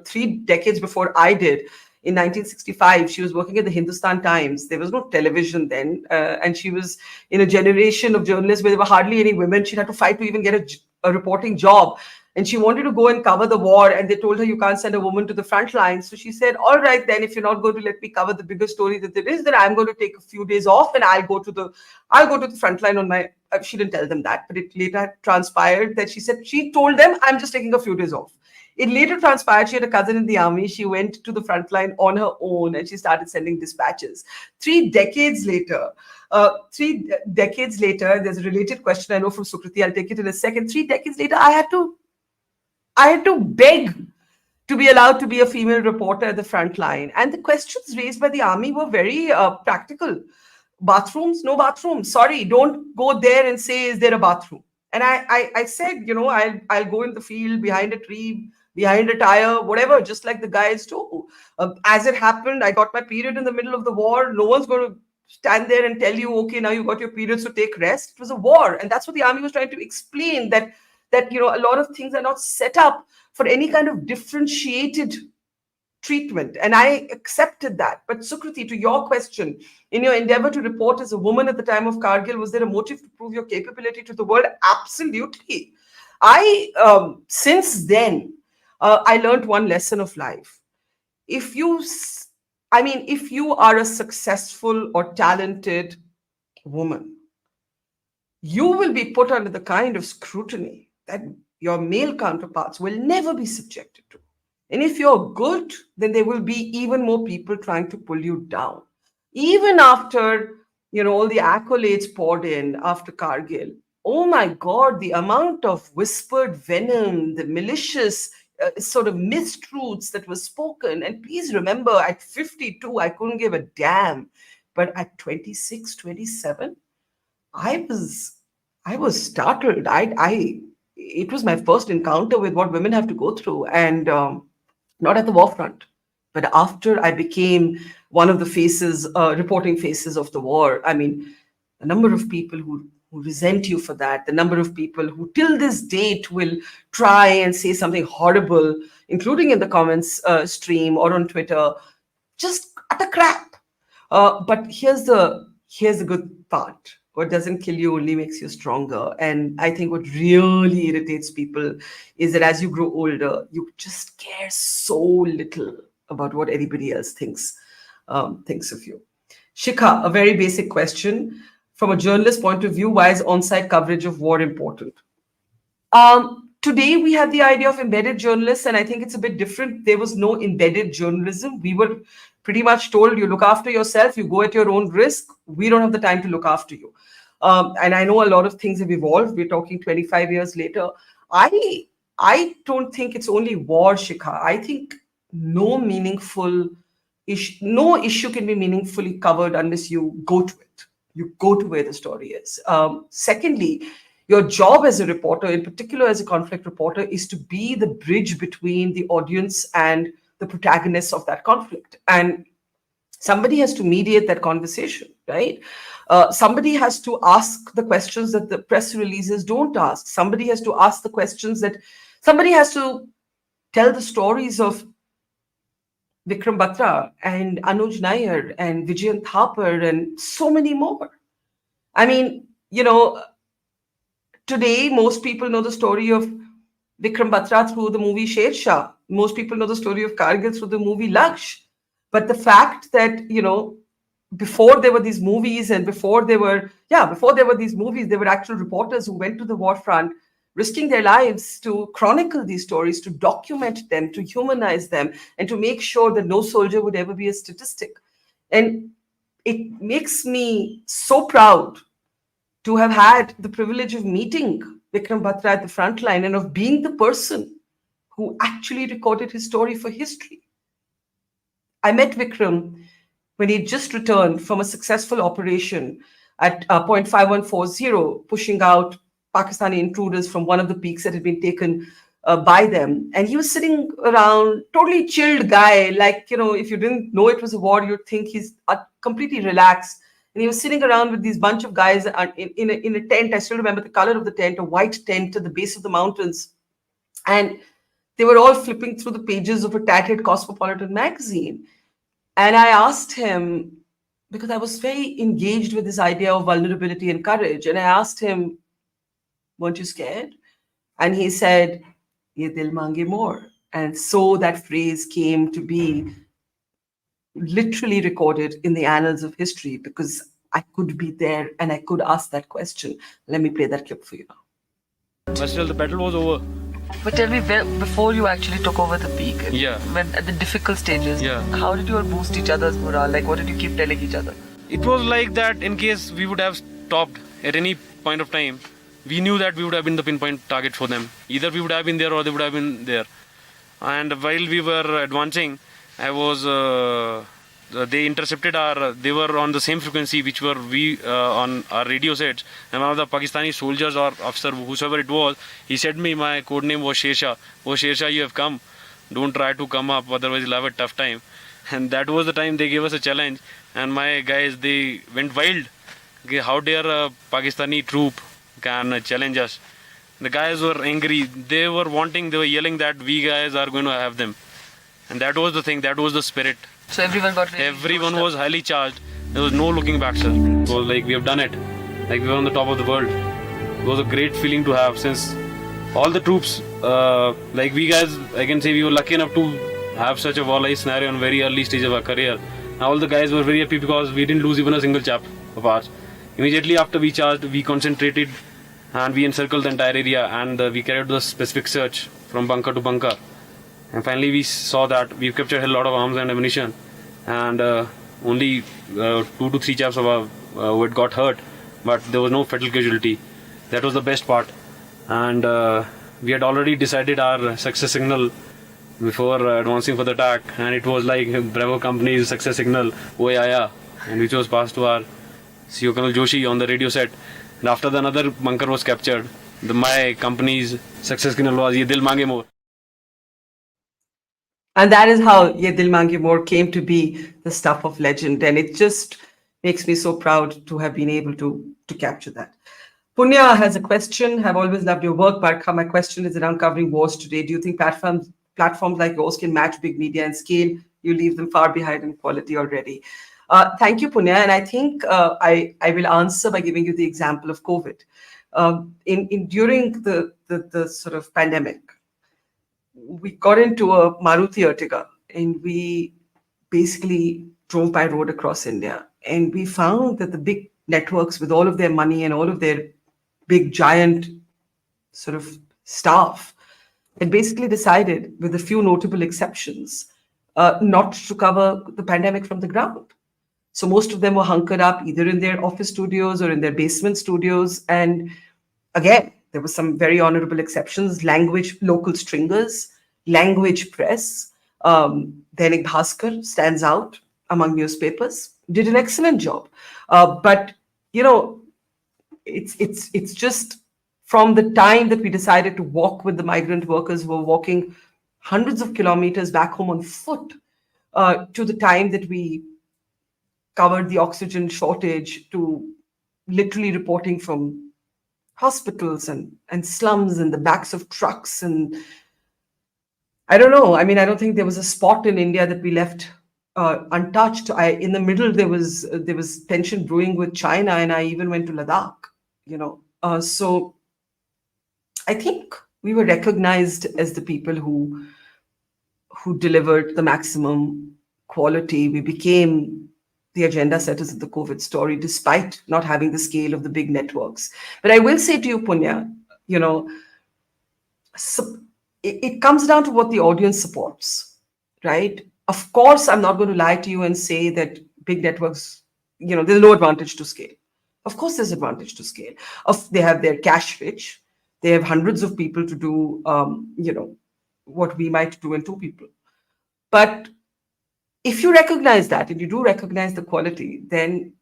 3 decades before I did, in 1965, she was working at the Hindustan Times. There was no television then. And she was in a generation of journalists where there were hardly any women. She had to fight to even get a reporting job. And she wanted to go and cover the war, and they told her you can't send a woman to the front lines. So she said, all right, then if you're not going to let me cover the bigger story that there is, then I'm going to take a few days off and I'll go to the front line on my, she didn't tell them that, but it later transpired that she told them, I'm just taking a few days off. It later transpired she had a cousin in the army. She went to the front line on her own and she started sending dispatches. 3 decades later, there's a related question I know from Sukriti. I'll take it in a second. 3 decades later, I had to beg to be allowed to be a female reporter at the front line. And the questions raised by the army were very practical. Bathrooms, no bathrooms. Sorry, don't go there and say, is there a bathroom? And I said, I'll go in the field, behind a tree, behind a tire, whatever, just like the guys do. As it happened, I got my period in the middle of the war. No one's going to stand there and tell you, okay, now you got your period, so take rest. It was a war. And that's what the army was trying to explain, that a lot of things are not set up for any kind of differentiated treatment. And I accepted that. But Sukriti, to your question, in your endeavor to report as a woman at the time of Kargil, was there a motive to prove your capability to the world? Absolutely. Since then, I learned one lesson of life. If you are a successful or talented woman, you will be put under the kind of scrutiny that your male counterparts will never be subjected to. And if you're good, then there will be even more people trying to pull you down. Even after, all the accolades poured in after Kargil, oh my God, the amount of whispered venom, the malicious sort of mistruths that were spoken. And please remember, at 52, I couldn't give a damn. But at 26, 27, I was startled. It was my first encounter with what women have to go through, and not at the war front, but after I became one of the faces, reporting faces of the war. I mean, the number of people who resent you for that, the number of people who till this date will try and say something horrible, including in the comments stream or on Twitter, just utter crap. But here's the good part. What doesn't kill you only makes you stronger. And I think what really irritates people is that as you grow older, you just care so little about what anybody else thinks of you. Shikha, a very basic question. From a journalist point of view, why is on-site coverage of war important? Today, we have the idea of embedded journalists, and I think it's a bit different. There was no embedded journalism. We were pretty much told, you look after yourself, you go at your own risk. We don't have the time to look after you. And I know a lot of things have evolved. We're talking 25 years later. I don't think it's only war, Shikha. I think no issue can be meaningfully covered unless you go to it. You go to where the story is. Secondly, your job as a reporter, in particular as a conflict reporter, is to be the bridge between the audience and the protagonists of that conflict. And somebody has to mediate that conversation, right? Somebody has to ask the questions that the press releases don't ask. Somebody has to ask the questions that somebody has to tell the stories of Vikram Batra and Anuj Nair and Vijayan Thapar and so many more. I mean, today most people know the story of Vikram Batra through the movie Sher Shah. Most people know the story of Kargil through the movie Laksh. But the fact that, before there were these movies and before there were these movies, there were actual reporters who went to the war front, risking their lives to chronicle these stories, to document them, to humanize them, and to make sure that no soldier would ever be a statistic. And it makes me so proud to have had the privilege of meeting Vikram Batra at the front line and of being the person who actually recorded his story for history. I met Vikram when he just returned from a successful operation at point 5140, pushing out Pakistani intruders from one of the peaks that had been taken by them. And he was sitting around, totally chilled guy. Like, if you didn't know it was a war, you'd think he's completely relaxed. And he was sitting around with these bunch of guys in a tent. I still remember the color of the tent, a white tent at the base of the mountains. And they were all flipping through the pages of a tattered Cosmopolitan magazine. And I asked him, because I was very engaged with this idea of vulnerability and courage. And I asked him, weren't you scared? And he said, Ye dil mange more. And so that phrase came to be literally recorded in the annals of history, because I could be there and I could ask that question. Let me play that clip for you now. But still, the battle was over. But tell me, before you actually took over the peak, Yeah. when at the difficult stages, Yeah. how did you all boost each other's morale? Like, what did you keep telling each other? It was like that in case we would have stopped at any point of time, we knew that we would have been the pinpoint target for them. Either we would have been there or they would have been there. And while we were advancing, they intercepted they were on the same frequency which were we on our radio sets. And one of the Pakistani soldiers or officer, whosoever it was, he said me, my code name was Sher Shah. Oh Sher Shah, you have come. Don't try to come up, otherwise you'll have a tough time. And that was the time they gave us a challenge. And my guys, they went wild. Okay, how dare a Pakistani troop can challenge us? The guys were angry. They were yelling that we guys are going to have them. And that was the thing, that was the spirit. So everyone got really Everyone close was highly charged. There was no looking back, sir. It was like we have done it. Like we were on the top of the world. It was a great feeling to have, since all the troops, like we guys, I can say we were lucky enough to have such a war-like scenario in very early stage of our career. And all the guys were very happy because we didn't lose even a single chap of ours. Immediately after we charged, we concentrated and we encircled the entire area, and we carried the specific search from bunker to bunker. And finally we saw that we've captured a lot of arms and ammunition, and only 2 to 3 chaps of our who had got hurt, but there was no fatal casualty. That was the best part. And we had already decided our success signal before advancing for the attack, and it was like Bravo Company's success signal, oh yeah, and which was passed to our CEO Colonel Joshi on the radio set. And after the another bunker was captured, my company's success signal was Ye Dil Mange More. And that is how Ye Dil Mange More came to be the stuff of legend. And it just makes me so proud to have been able to capture that. Punya has a question. I've always loved your work, Barkha. My question is around covering wars today. Do you think platforms like yours can match big media in scale? You leave them far behind in quality already. Thank you, Punya. And I think I will answer by giving you the example of COVID. During the sort of pandemic, we got into a Maruti Ertiga and we basically drove by road across India. And we found that the big networks, with all of their money and all of their big giant sort of staff, had basically decided, with a few notable exceptions, not to cover the pandemic from the ground. So most of them were hunkered up either in their office studios or in their basement studios. And again, there were some very honorable exceptions: language, local stringers, language press. Dainik Bhaskar stands out among newspapers, did an excellent job. But, it's just from the time that we decided to walk with the migrant workers who were walking hundreds of kilometers back home on foot, to the time that we covered the oxygen shortage, to literally reporting from hospitals and slums and the backs of trucks. And I don't know. I mean, I don't think there was a spot in India that we left untouched. In the middle, there was tension brewing with China, and I even went to Ladakh. So I think we were recognized as the people who delivered the maximum quality. We became the agenda setters of the COVID story, despite not having the scale of the big networks. But I will say to you, Punya, it comes down to what the audience supports, right? Of course, I'm not going to lie to you and say that big networks, there's no advantage to scale. Of course, there's advantage to scale. They have their cash rich. They have hundreds of people to do, what we might do in 2 people. But if you recognize that and you do recognize the quality, then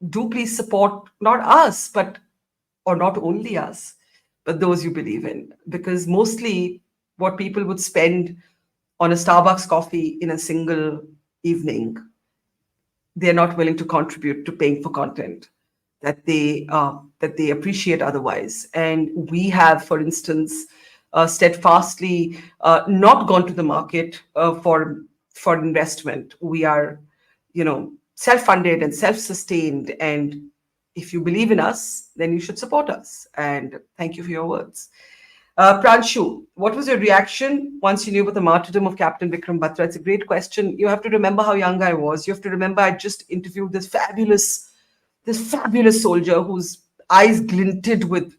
do please support not us, or not only us, but those you believe in. Because mostly what people would spend on a Starbucks coffee in a single evening, they're not willing to contribute to paying for content that they appreciate otherwise. And we have, for instance, steadfastly not gone to the market for investment. We are, self-funded and self-sustained. And if you believe in us, then you should support us. And thank you for your words. Pranshu, what was your reaction once you knew about the martyrdom of Captain Vikram Batra? It's a great question. You have to remember how young I was. You have to remember I just interviewed this fabulous soldier whose eyes glinted with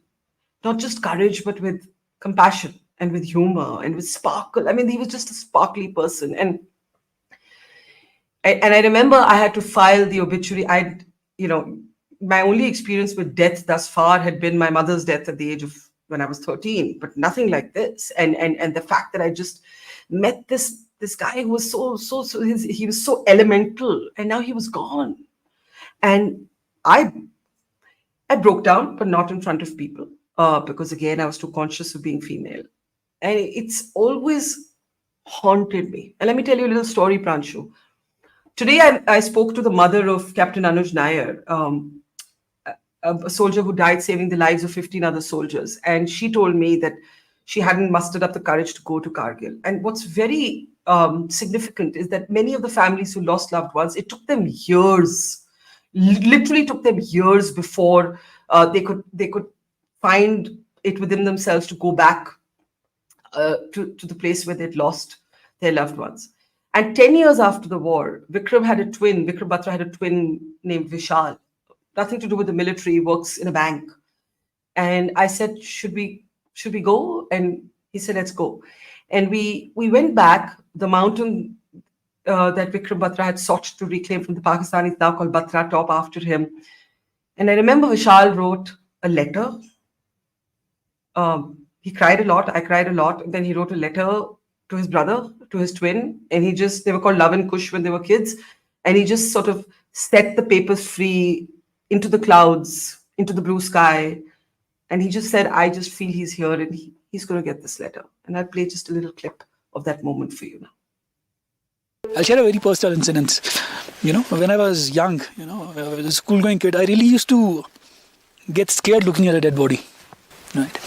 not just courage, but with compassion and with humor and with sparkle. I mean, he was just a sparkly person. And I remember I had to file the obituary. My only experience with death thus far had been my mother's death at the age of when I was 13, but nothing like this. And the fact that I just met this guy who was he was so elemental, and now he was gone. And I broke down, but not in front of people, because again, I was too conscious of being female. And it's always haunted me. And let me tell you a little story, Pranshu. Today, I spoke to the mother of Captain Anuj Nair, a soldier who died saving the lives of 15 other soldiers. And she told me that she hadn't mustered up the courage to go to Kargil. And what's very significant is that many of the families who lost loved ones, it took them years, literally took them years before they could find it within themselves to go back to the place where they'd lost their loved ones. And 10 years after the war, Vikram Batra had a twin named Vishal. Nothing to do with the military, works in a bank. And I said, should we go? And he said, let's go. And we went back. The mountain that Vikram Batra had sought to reclaim from the Pakistanis, now called Batra Top, after him. And I remember Vishal wrote a letter. He cried a lot. I cried a lot. And then he wrote a letter to his brother, to his twin. And they were called Love and Kush when they were kids. And he just sort of set the papers free into the clouds, into the blue sky. And he just said, I just feel he's here and he's going to get this letter. And I'll play just a little clip of that moment for you now. I'll share a very personal incident. When I was young, a school-going kid, I really used to get scared looking at a dead body. Right?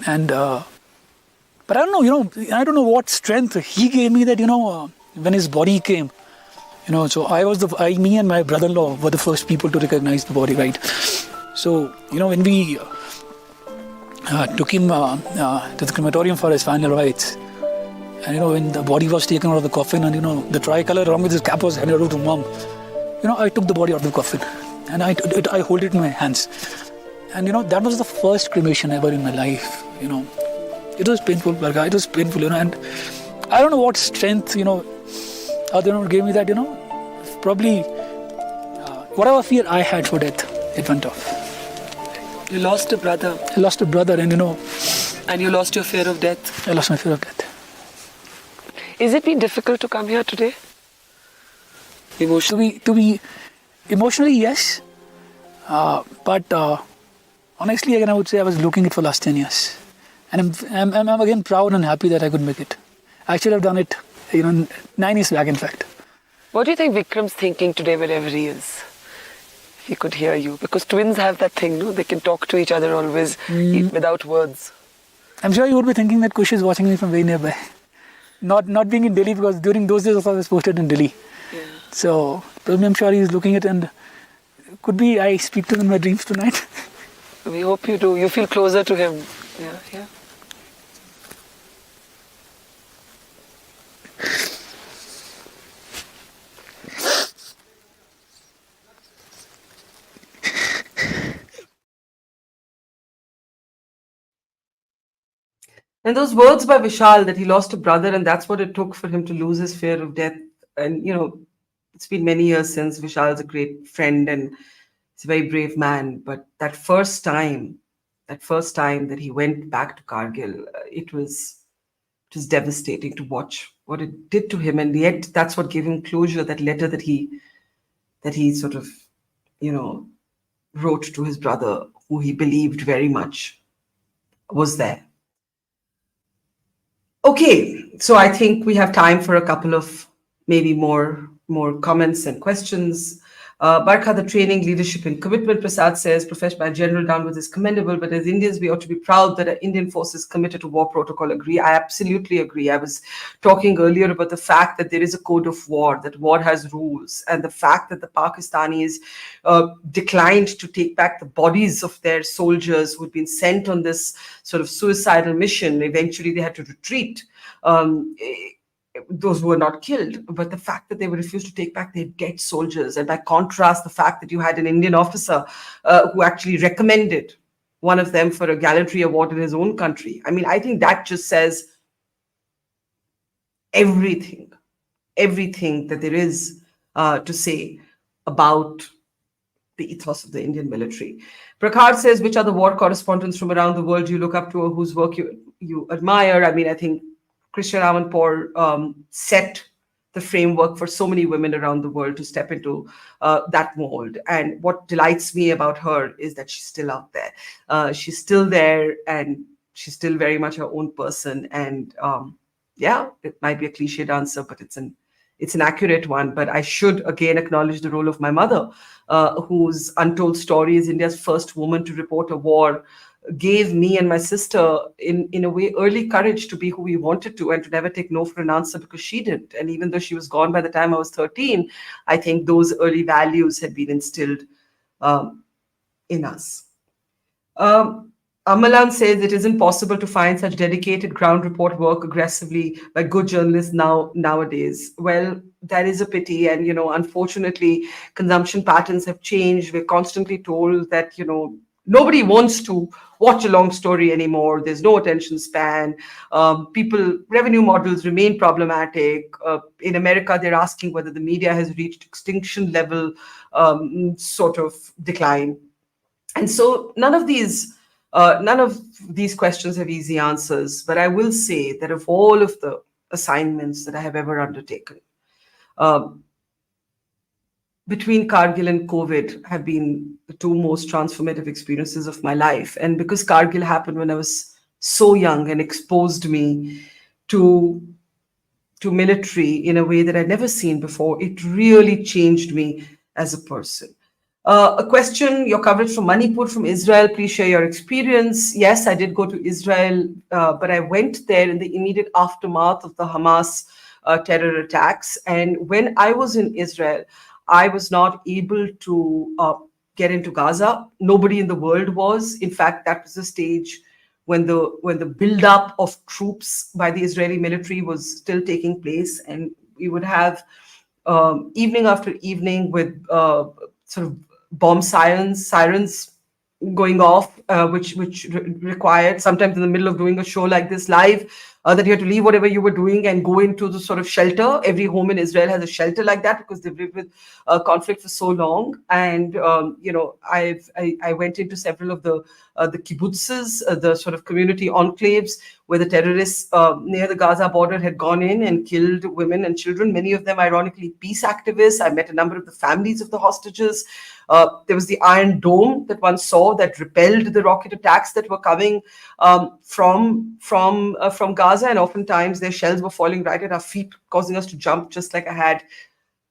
And, but I don't know, I don't know what strength he gave me that, when his body came. So me and my brother-in-law were the first people to recognize the body, right? So, when we took him to the crematorium for his final rites, and, when the body was taken out of the coffin and, the tricolor along with his cap was handed over to Mom, I took the body out of the coffin and I hold it in my hands. And, that was the first cremation ever in my life, It was painful, Barkha. It was painful, and I don't know what strength, gave me that, probably whatever fear I had for death, it went off. You lost a brother. I lost a brother and And you lost your fear of death. I lost my fear of death. Is it been difficult to come here today? Emotionally? To be emotionally, yes. But honestly, again, I would say I was looking it for the last 10 years. And I'm again proud and happy that I could make it. I should have done it 9 years back, in fact. What do you think Vikram's thinking today wherever he is? He could hear you. Because twins have that thing, no? They can talk to each other always without words. I'm sure you would be thinking that Kush is watching me from very nearby. Not being in Delhi, because during those days I was posted in Delhi. Yeah. So probably I'm sure he's looking at it, and could be I speak to him in my dreams tonight. We hope you do. You feel closer to him. Yeah. And those words by Vishal that he lost a brother and that's what it took for him to lose his fear of death. And, it's been many years since. Vishal is a great friend and he's a very brave man. But that first time that he went back to Kargil, it was devastating to watch what it did to him. And yet that's what gave him closure, that letter that he sort of, wrote to his brother, who he believed very much was there. Okay, so I think we have time for a couple of maybe more comments and questions. Barkha, the training, leadership, and commitment, Prasad says, professed by General Downwards is commendable, but as Indians, we ought to be proud that our Indian forces committed to war protocol agree. I absolutely agree. I was talking earlier about the fact that there is a code of war, that war has rules, and the fact that the Pakistanis declined to take back the bodies of their soldiers who had been sent on this sort of suicidal mission. Eventually, they had to retreat. Those who were not killed, but the fact that they were refused to take back their dead soldiers, and by contrast, the fact that you had an Indian officer who actually recommended one of them for a gallantry award in his own country. I mean, I think that just says everything that there is to say about the ethos of the Indian military. Prakhar says, which are the war correspondents from around the world you look up to or whose work you admire? I mean, I think Krishna Ramanpour set the framework for so many women around the world to step into that mold. And what delights me about her is that she's still out there. She's still there and she's still very much her own person. And yeah, it might be a cliched answer, but it's an accurate one. But I should again acknowledge the role of my mother, whose untold story is India's first woman to report a war, gave me and my sister in a way early courage to be who we wanted to and to never take no for an answer, because she didn't. And even though she was gone by the time I was 13, I think those early values had been instilled in us. Amalan says it isn't possible to find such dedicated ground report work aggressively by good journalists nowadays. Well, that is a pity. And, unfortunately, consumption patterns have changed. We're constantly told that, nobody wants to watch a long story anymore. There's no attention span. Revenue models remain problematic. In America, they're asking whether the media has reached extinction level sort of decline. And so none of these questions have easy answers. But I will say that of all of the assignments that I have ever undertaken, between Kargil and COVID have been the two most transformative experiences of my life. And because Kargil happened when I was so young and exposed me to military in a way that I'd never seen before, it really changed me as a person. A question, your coverage from Manipur, from Israel, please share your experience. Yes, I did go to Israel, but I went there in the immediate aftermath of the Hamas terror attacks. And when I was in Israel, I was not able to get into Gaza. Nobody in the world was. In fact, that was the stage when the buildup of troops by the Israeli military was still taking place, and we would have evening after evening with sort of bomb sirens going off, which required, sometimes in the middle of doing a show like this live, that you had to leave whatever you were doing and go into the sort of shelter. Every home in Israel has a shelter like that because they've lived with conflict for so long. And I went into several of the kibbutzes, the sort of community enclaves where the terrorists near the Gaza border had gone in and killed women and children. Many of them, ironically, peace activists. I met a number of the families of the hostages. There was the Iron Dome that one saw that repelled the rocket attacks that were coming from Gaza, and oftentimes their shells were falling right at our feet, causing us to jump, just like I had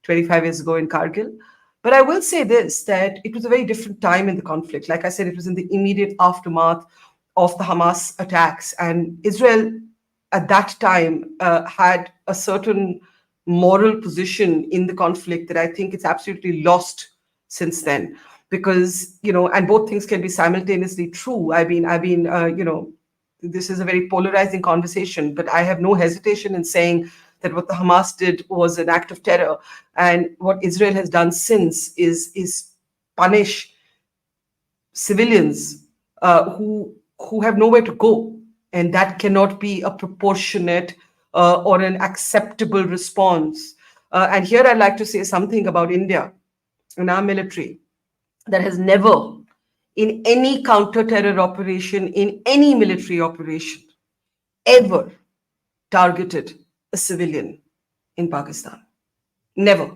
25 years ago in Kargil. But I will say this, that it was a very different time in the conflict. Like I said, it was in the immediate aftermath of the Hamas attacks, and Israel at that time had a certain moral position in the conflict that I think it's absolutely lost since then, because and both things can be simultaneously true. I mean this is a very polarizing conversation, but I have no hesitation in saying that what the Hamas did was an act of terror, and what Israel has done since is punish civilians who have nowhere to go And that cannot be a proportionate or an acceptable response. And here I'd like to say something about India and our military that has never, in any counter-terror operation, in any military operation, ever targeted a civilian in Pakistan. Never.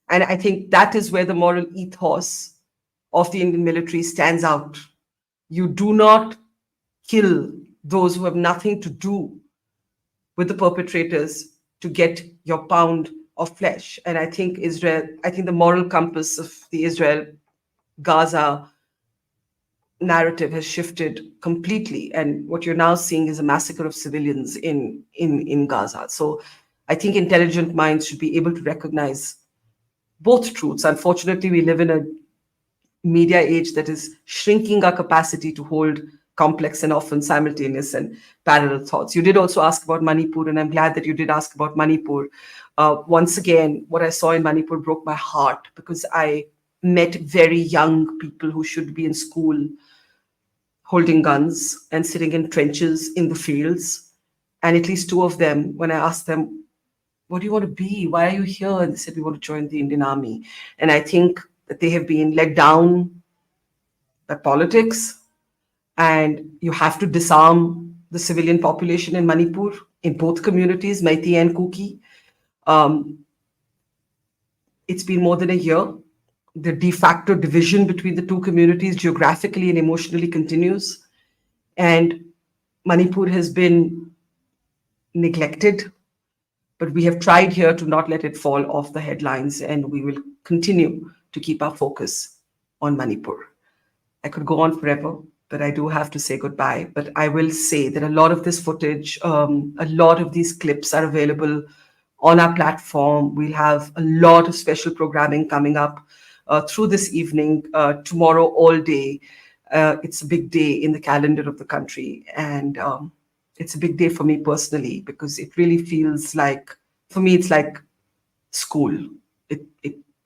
And I think that is where the moral ethos of the Indian military stands out. You do not kill those who have nothing to do with the perpetrators to get your pound of flesh. And I think the moral compass of the Israel-Gaza narrative has shifted completely. And what you're now seeing is a massacre of civilians in Gaza. So I think intelligent minds should be able to recognize both truths. Unfortunately, we live in a media age that is shrinking our capacity to hold complex and often simultaneous and parallel thoughts. You did also ask about Manipur, and I'm glad that you did ask about Manipur. Once again, what I saw in Manipur broke my heart, because I met very young people who should be in school holding guns and sitting in trenches in the fields. And at least two of them, when I asked them, what do you want to be? Why are you here? And they said, we want to join the Indian Army. And I think that they have been let down by politics. And you have to disarm the civilian population in Manipur, in both communities, Meitei and Kuki. It's been more than a year. The de facto division between the two communities geographically and emotionally continues. And Manipur has been neglected, but we have tried here to not let it fall off the headlines, and we will continue to keep our focus on Manipur. I could go on forever, but I do have to say goodbye. But I will say that a lot of this footage, a lot of these clips are available on our platform. We'll have a lot of special programming coming up through this evening, tomorrow all day. It's a big day in the calendar of the country. And it's a big day for me personally, because it really feels like, for me, it's like school.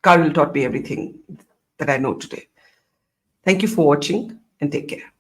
Kargil taught me everything that I know today. Thank you for watching, and take care.